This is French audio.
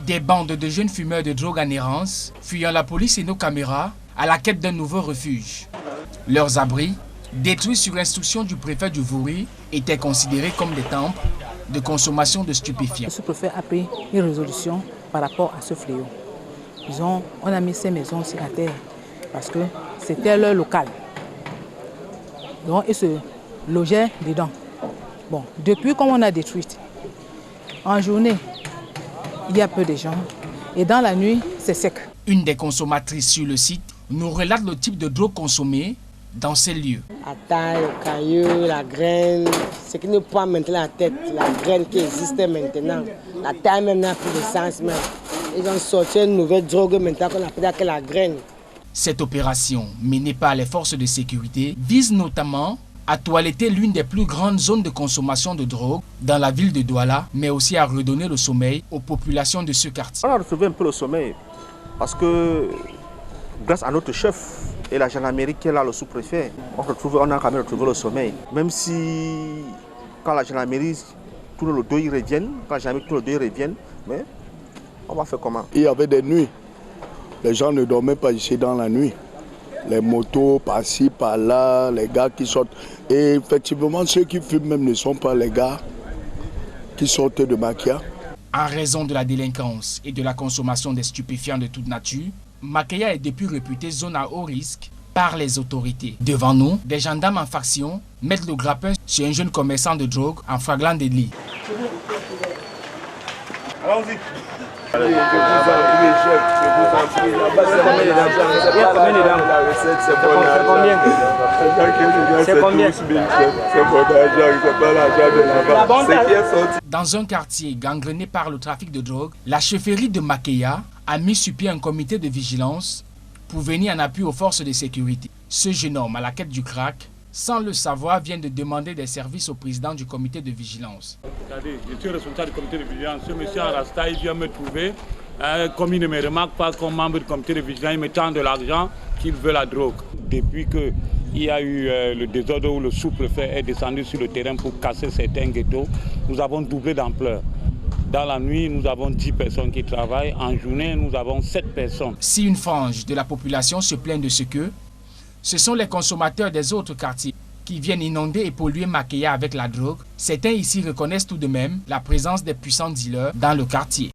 Des bandes de jeunes fumeurs de drogue en errance, fuyant la police et nos caméras, à la quête d'un nouveau refuge. Leurs abris, détruits sur instruction du préfet du Vouri, étaient considérés comme des temples de consommation de stupéfiants. Le sous-préfet a pris une résolution par rapport à ce fléau. On a mis ces maisons sur la terre parce que c'était leur local. Donc ils se logeaient dedans. Bon, depuis qu'on a détruit, en journée, il y a peu de gens et dans la nuit, c'est sec. Une des consommatrices sur le site nous relate le type de drogue consommée dans ces lieux. La taille, le caillou, la graine, ce qui nous prend maintenant la tête, la graine qui existait maintenant. La taille même n'a plus de sens même. Ils ont sorti une nouvelle drogue maintenant qu'on appelle la graine. Cette opération, menée par les forces de sécurité, vise notamment à toiletter l'une des plus grandes zones de consommation de drogue dans la ville de Douala, mais aussi à redonner le sommeil aux populations de ce quartier. On a retrouvé un peu le sommeil parce que grâce à notre chef et la gendarmerie qui est là, le sous-préfet, on a quand même retrouvé le sommeil. Même si quand la gendarmerie tourne le dos, ils reviennent, quand la gendarmerie tourne le dos, ils reviennent, mais on va faire comment? Il y avait des nuits. Les gens ne dormaient pas ici dans la nuit. Les motos par-ci, par-là, les gars qui sortent. Et effectivement, ceux qui fument même ne sont pas les gars qui sortent de Makia. En raison de la délinquance et de la consommation des stupéfiants de toute nature, Makia est depuis réputée zone à haut risque par les autorités. Devant nous, des gendarmes en faction mettent le grappin sur un jeune commerçant de drogue en flagrant délit. Allons-y. Dans un quartier gangréné par le trafic de drogue, la chefferie de Makeya a mis sur pied un comité de vigilance pour venir en appui aux forces de sécurité. Ce jeune homme à la quête du crack, sans le savoir, vient de demander des services au président du comité de vigilance. Je suis responsable du comité de vigilance. Ce monsieur Arasta, il vient me trouver. Comme il ne me remarque pas comme membre du comité de vigilance, il me tend de l'argent qu'il veut la drogue. Depuis qu'il y a eu le désordre où le sous-préfet est descendu sur le terrain pour casser certains ghettos, nous avons doublé d'ampleur. Dans la nuit, nous avons 10 personnes qui travaillent. En journée, nous avons 7 personnes. Si une frange de la population se plaint de ce sont les consommateurs des autres quartiers qui viennent inonder et polluer Makeya avec la drogue. Certains ici reconnaissent tout de même la présence des puissants dealers dans le quartier.